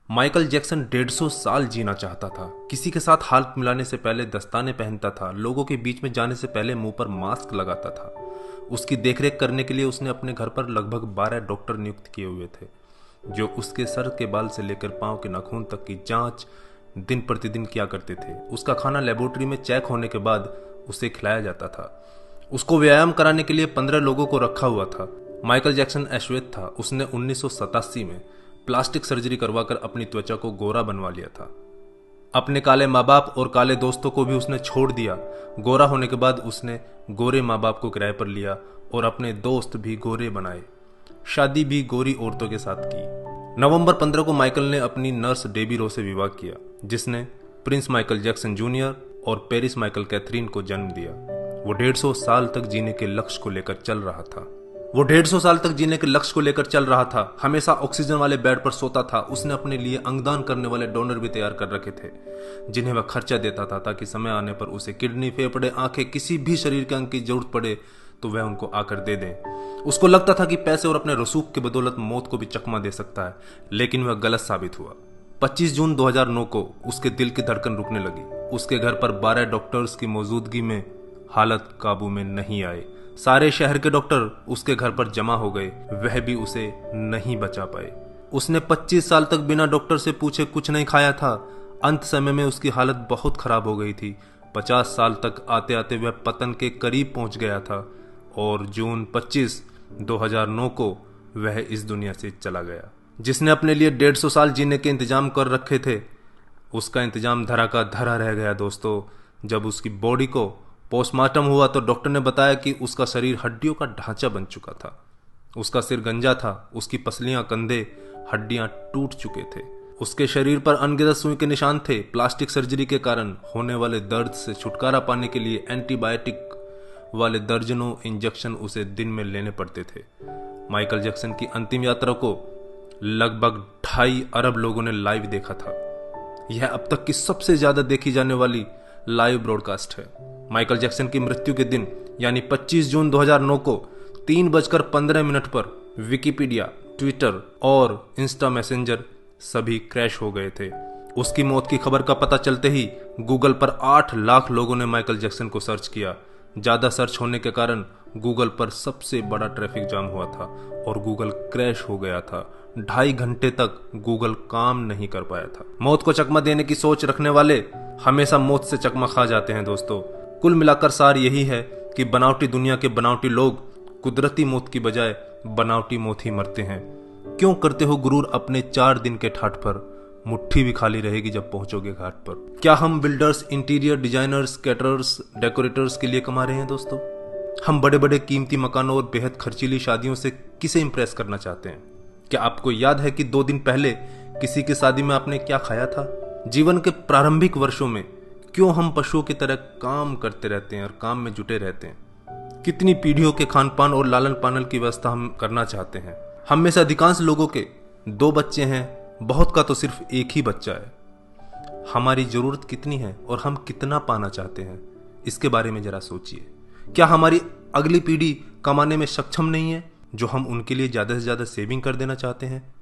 Michael Jackson 150 साल जीना चाहता था। किसी के साथ हाथ मिलाने से पहले दस्ताने पहनता था, लोगों के बीच में जाने से पहले मुंह पर मास्क लगाता था। उसकी देखरेख करने के लिए उसने अपने घर पर लगभग 12 डॉक्टर नियुक्त किए हुए थे, जो उसके सर के बाल से लेकर पांव के नाखून तक की जांच दिन प्रतिदिन किया करते थे। उसका खाना लेबोरेटरी में चेक होने के बाद उसे खिलाया जाता था। उसको व्यायाम कराने के लिए 15 लोगों को रखा हुआ था। माइकल जैक्सन अश्वेत था। उसने 1987 में प्लास्टिक सर्जरी करवाकर अपनी त्वचा को गोरा बनवा लिया था। अपने काले माँ बाप और काले दोस्तों को भी उसने छोड़ दिया। गोरा होने के बाद उसने गोरे माँ बाप को किराए पर लिया और अपने दोस्त भी गोरे बनाए। शादी भी गोरी औरतों के साथ की। नवंबर 15 को माइकल ने अपनी नर्स डेबी रो से विवाह किया, जिसने प्रिंस माइकल जैक्सन जूनियर और पेरिस माइकल कैथरीन को जन्म दिया। वो 150 साल तक जीने के लक्ष्य को लेकर चल रहा था। हमेशा ऑक्सीजन वाले बेड पर सोता था। उसने अपने लिए अंगदान करने वाले डोनर भी तैयार कर रखे थे, जिन्हें वह खर्चा देता था ताकि समय आने पर उसे किडनी, फेफड़े, आंखें, किसी भी शरीर के अंग की जरूरत पड़े तो वह उनको आकर दे दें। उसको लगता था कि पैसे और अपने रसूख की बदौलत मौत को भी चकमा दे सकता है, लेकिन वह गलत साबित हुआ। 25 जून 2009 को उसके दिल की धड़कन रुकने लगी। उसके घर पर 12 डॉक्टर्स की मौजूदगी में हालत काबू में नहीं आए। सारे शहर के डॉक्टर उसके घर पर जमा हो गए, वह भी उसे नहीं बचा पाए। उसने 25 साल तक बिना डॉक्टर से पूछे कुछ नहीं खाया था। अंत समय में उसकी हालत बहुत खराब हो गई थी। 50 साल तक आते आते वह पतन के करीब पहुंच गया था और जून 25, 2009 को वह इस दुनिया से चला गया। जिसने अपने लिए 150 साल जीने के इंतजाम कर रखे थे, उसका इंतजाम धरा का धरा रह गया दोस्तों। जब उसकी बॉडी को पोस्टमार्टम हुआ तो डॉक्टर ने बताया कि उसका शरीर हड्डियों का ढांचा बन चुका था। उसका सिर गंजा था, उसकी पसलियां, कंधे, हड्डियां टूट चुके थे। उसके शरीर पर अनगिनत सुई के निशान थे। प्लास्टिक सर्जरी के कारण होने वाले दर्द से छुटकारा पाने के लिए एंटीबायोटिक वाले दर्जनों इंजेक्शन उसे दिन में लेने पड़ते थे। माइकल जैक्सन की अंतिम यात्रा को लगभग 2.5 अरब लोगों ने लाइव देखा था। यह अब तक की सबसे ज्यादा देखी जाने वाली लाइव ब्रॉडकास्ट है। माइकल जैक्सन की मृत्यु के दिन यानी 25 जून 2009 को 3:15 पर विकिपीडिया, ट्विटर और इंस्टा मैसेंजर सभी क्रैश हो गए थे। उसकी मौत की खबर का पता चलते ही गूगल पर 8 लाख लोगों ने माइकल जैक्सन को सर्च किया। ज्यादा सर्च होने के कारण गूगल पर सबसे बड़ा ट्रैफिक जाम हुआ था और गूगल क्रैश हो गया था। 2.5 घंटे तक गूगल काम नहीं कर पाया था। मौत को चकमा देने की सोच रखने वाले हमेशा मौत से चकमा खा जाते हैं दोस्तों। कुल मिलाकर सार यही है कि बनावटी दुनिया के बनावटी लोग कुदरती मौत की बजाय बनावटी मौत ही मरते हैं। क्यों करते हो गुरूर अपने 4 दिन के ठाठ पर? मुट्ठी भी खाली रहेगी जब पहुंचोगे घाट पर। क्या हम builders, interior designers, caterers, decorators के लिए कमा रहे हैं दोस्तों? हम बड़े बड़े कीमती मकानों और बेहद खर्चीली शादियों से किसे इंप्रेस करना चाहते हैं? क्या आपको याद है कि 2 दिन पहले किसी की शादी में आपने क्या खाया था? जीवन के प्रारंभिक वर्षों में क्यों हम पशुओं की तरह काम करते रहते हैं और काम में जुटे रहते हैं? कितनी पीढ़ियों के खान पान और लालन पालन की व्यवस्था हम करना चाहते हैं? हम में से अधिकांश लोगों के 2 बच्चे हैं, बहुत का तो सिर्फ एक ही बच्चा है। हमारी जरूरत कितनी है और हम कितना पाना चाहते हैं, इसके बारे में जरा सोचिए। क्या हमारी अगली पीढ़ी कमाने में सक्षम नहीं है जो हम उनके लिए ज्यादा से ज्यादा सेविंग कर देना चाहते हैं?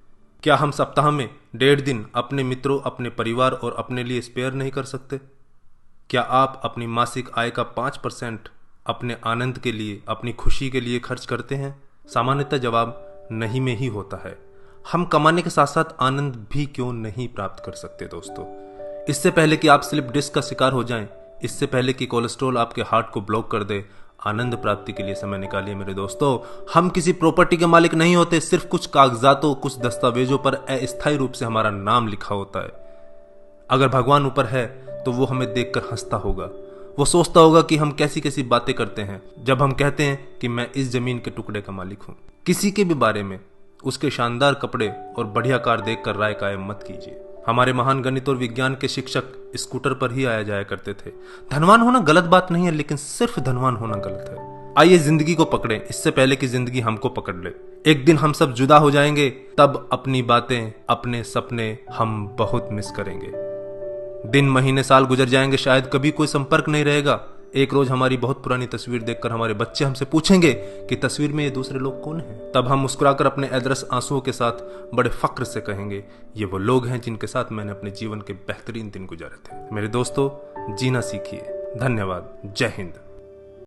क्या हम सप्ताह में 1.5 दिन अपने मित्रों, अपने परिवार और अपने लिए स्पेयर नहीं कर सकते? क्या आप अपनी मासिक आय का 5% अपने आनंद के लिए, अपनी खुशी के लिए खर्च करते हैं? सामान्यतः जवाब नहीं में ही होता है। हम कमाने के साथ साथ आनंद भी क्यों नहीं प्राप्त कर सकते दोस्तों? इससे पहले कि आप स्लिप डिस्क का शिकार हो जाएं, इससे पहले कि कोलेस्ट्रॉल आपके हार्ट को ब्लॉक कर दे, आनंद प्राप्ति के लिए समय निकालिए मेरे दोस्तों। हम किसी प्रॉपर्टी के मालिक नहीं होते, सिर्फ कुछ कागजातों, कुछ दस्तावेजों पर अस्थायी रूप से हमारा नाम लिखा होता है। अगर भगवान ऊपर है तो वो हमें देखकर हंसता होगा। वो सोचता होगा कि हम कैसी कैसी बातें करते हैं जब हम कहते हैं कि मैं इस जमीन के टुकड़े का मालिक हूं। किसी के भी बारे में उसके शानदार कपड़े और बढ़िया कार देखकर राय कायम मत कीजिए। हमारे महान गणित और विज्ञान के शिक्षक स्कूटर पर ही आया जाया करते थे। धनवान होना गलत बात नहीं है, लेकिन सिर्फ धनवान होना गलत है। आइए जिंदगी को पकड़ें इससे पहले कि जिंदगी हमको पकड़ ले। एक दिन हम सब जुदा हो जाएंगे, तब अपनी बातें, अपने सपने हम बहुत मिस करेंगे। दिन, महीने, साल गुजर जाएंगे, शायद कभी कोई संपर्क नहीं रहेगा। एक रोज हमारी बहुत पुरानी तस्वीर देखकर हमारे बच्चे हमसे पूछेंगे कि तस्वीर में ये दूसरे लोग कौन हैं। तब हम मुस्कुराकर अपने अदरस आंसुओं के साथ बड़े फक्र से कहेंगे, ये वो लोग हैं जिनके साथ मैंने अपने जीवन के बेहतरीन दिन गुजारे थे। मेरे दोस्तों, जीना सीखिए। धन्यवाद। जय हिंद।